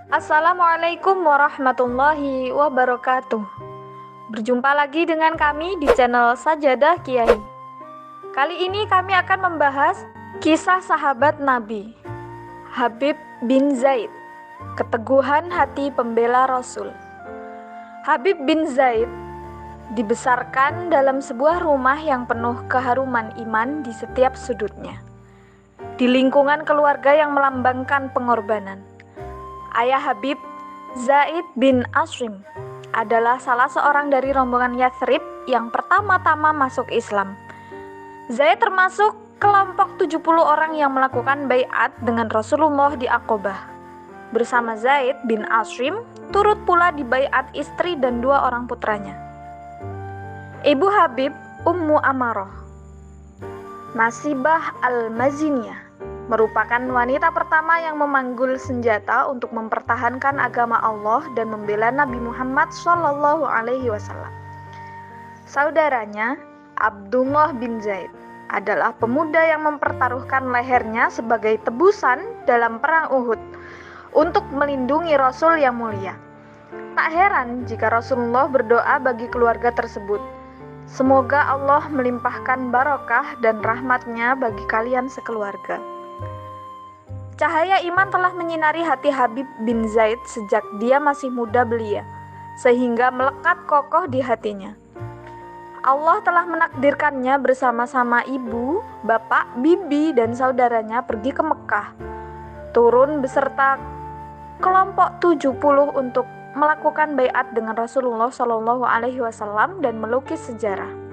Assalamualaikum warahmatullahi wabarakatuh. Berjumpa lagi dengan kami di channel Sajadah Kiai. Kali ini kami akan membahas kisah sahabat Nabi Habib bin Zaid, keteguhan hati pembela Rasul. Habib bin Zaid dibesarkan dalam sebuah rumah yang penuh keharuman iman di setiap sudutnya, di lingkungan keluarga yang melambangkan pengorbanan. Ayah Habib, Zaid bin Ashrim, adalah salah seorang dari rombongan Yathrib yang pertama-tama masuk Islam. Zaid termasuk kelompok 70 orang yang melakukan baiat dengan Rasulullah di Aqobah. Bersama Zaid bin Ashrim, turut pula di baiat istri dan 2 orang putranya. Ibu Habib, Ummu Amarah Nasibah al-Maziniyah, merupakan wanita pertama yang memanggul senjata untuk mempertahankan agama Allah dan membela Nabi Muhammad SAW. Saudaranya, Abdullah bin Zaid, adalah pemuda yang mempertaruhkan lehernya sebagai tebusan dalam perang Uhud untuk melindungi Rasul yang mulia. Tak heran jika Rasulullah berdoa bagi keluarga tersebut, "Semoga Allah melimpahkan barokah dan rahmatnya bagi kalian sekeluarga." Cahaya iman telah menyinari hati Habib bin Zaid sejak dia masih muda belia, sehingga melekat kokoh di hatinya. Allah telah menakdirkannya bersama-sama ibu, bapak, bibi, dan saudaranya pergi ke Mekah, turun beserta kelompok 70 untuk melakukan baiat dengan Rasulullah SAW dan melukis sejarah.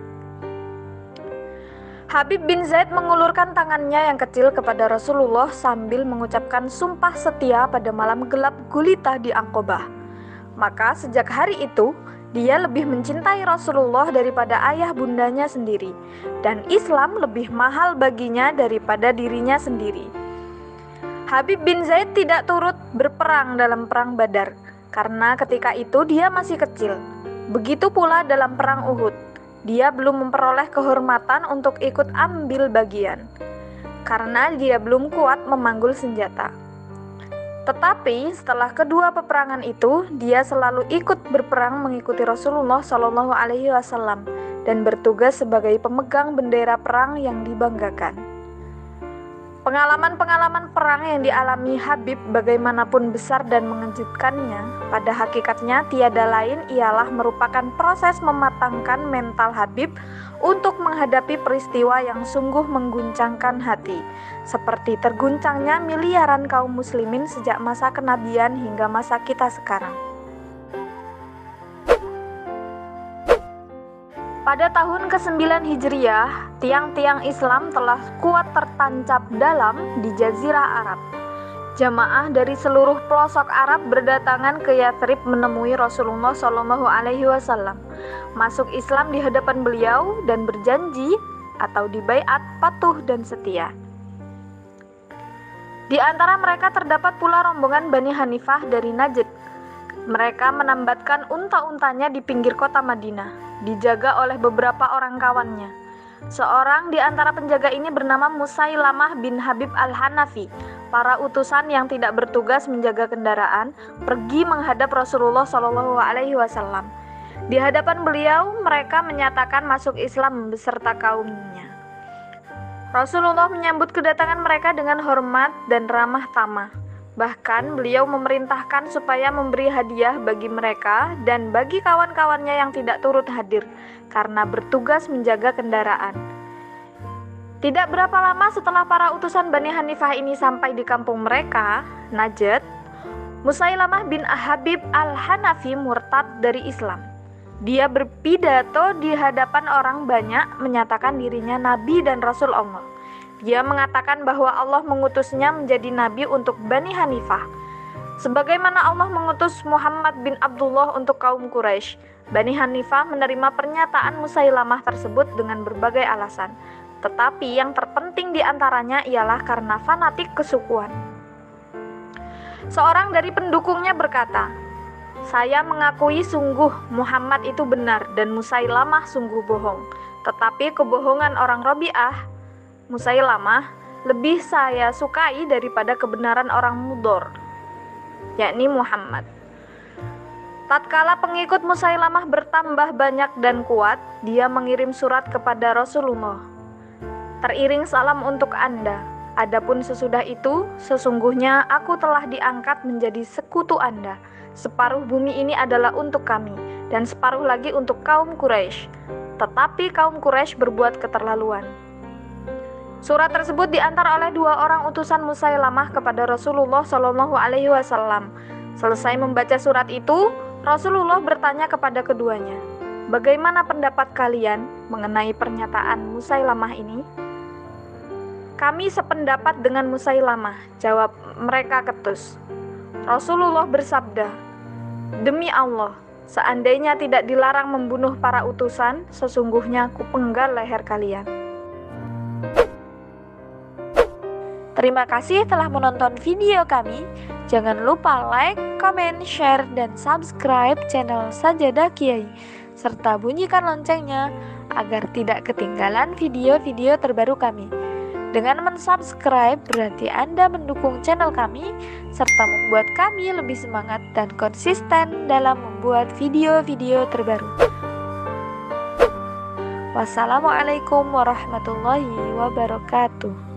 Habib bin Zaid mengulurkan tangannya yang kecil kepada Rasulullah sambil mengucapkan sumpah setia pada malam gelap gulita di Aqobah. Maka sejak hari itu, dia lebih mencintai Rasulullah daripada ayah bundanya sendiri, dan Islam lebih mahal baginya daripada dirinya sendiri. Habib bin Zaid tidak turut berperang dalam perang Badar, karena ketika itu dia masih kecil. Begitu pula dalam perang Uhud. Dia belum memperoleh kehormatan untuk ikut ambil bagian, karena dia belum kuat memanggul senjata. Tetapi setelah kedua peperangan itu, dia selalu ikut berperang mengikuti Rasulullah SAW dan bertugas sebagai pemegang bendera perang yang dibanggakan. Pengalaman-pengalaman perang yang dialami Habib bagaimanapun besar dan mengejutkannya, pada hakikatnya tiada lain ialah merupakan proses mematangkan mental Habib untuk menghadapi peristiwa yang sungguh mengguncangkan hati, seperti terguncangnya miliaran kaum muslimin sejak masa kenabian hingga masa kita sekarang. Pada tahun ke-9 Hijriah, tiang-tiang Islam telah kuat tertancap dalam di Jazirah Arab. Jamaah dari seluruh pelosok Arab berdatangan ke Yathrib menemui Rasulullah SAW, masuk Islam di hadapan beliau dan berjanji atau dibaiat patuh dan setia. Di antara mereka terdapat pula rombongan Bani Hanifah dari Najd. Mereka menambatkan unta-untanya di pinggir kota Madinah, dijaga oleh beberapa orang kawannya. Seorang di antara penjaga ini bernama Musailamah bin Habib al-Hanafi. Para utusan yang tidak bertugas menjaga kendaraan pergi menghadap Rasulullah SAW. Di hadapan beliau, mereka menyatakan masuk Islam beserta kaumnya. Rasulullah menyambut kedatangan mereka dengan hormat dan ramah tamah. Bahkan beliau memerintahkan supaya memberi hadiah bagi mereka dan bagi kawan-kawannya yang tidak turut hadir karena bertugas menjaga kendaraan. Tidak berapa lama setelah para utusan Bani Hanifah ini sampai di kampung mereka, Najd, Musailamah bin Habib al-Hanafi murtad dari Islam. Dia berpidato di hadapan orang banyak menyatakan dirinya Nabi dan Rasul Allah. Dia mengatakan bahwa Allah mengutusnya menjadi nabi untuk Bani Hanifah, sebagaimana Allah mengutus Muhammad bin Abdullah untuk kaum Quraisy. Bani Hanifah menerima pernyataan Musailamah tersebut dengan berbagai alasan, tetapi yang terpenting di antaranya ialah karena fanatik kesukuan. Seorang dari pendukungnya berkata, "Saya mengakui sungguh Muhammad itu benar dan Musailamah sungguh bohong, tetapi kebohongan orang Rabi'ah, Musailamah, lebih saya sukai daripada kebenaran orang Mudor." yakni Muhammad. Tatkala pengikut Musailamah bertambah banyak dan kuat, dia mengirim surat kepada Rasulullah. Teriring salam untuk Anda. Adapun sesudah itu, sesungguhnya aku telah diangkat menjadi sekutu Anda. Separuh bumi ini adalah untuk kami, dan separuh lagi untuk kaum Quraisy. Tetapi kaum Quraisy berbuat keterlaluan. Surat tersebut diantar oleh 2 orang utusan Musailamah kepada Rasulullah SAW. Selesai membaca surat itu, Rasulullah bertanya kepada keduanya, "Bagaimana pendapat kalian mengenai pernyataan Musailamah ini?" "Kami sependapat dengan Musailamah," jawab mereka ketus. Rasulullah bersabda, "Demi Allah, seandainya tidak dilarang membunuh para utusan, sesungguhnya kupenggal leher kalian." Terima kasih telah menonton video kami. Jangan lupa like, comment, share, dan subscribe channel Sajadah Kiai, serta bunyikan loncengnya agar tidak ketinggalan video-video terbaru kami. Dengan mensubscribe berarti Anda mendukung channel kami, serta membuat kami lebih semangat dan konsisten dalam membuat video-video terbaru. Wassalamualaikum warahmatullahi wabarakatuh.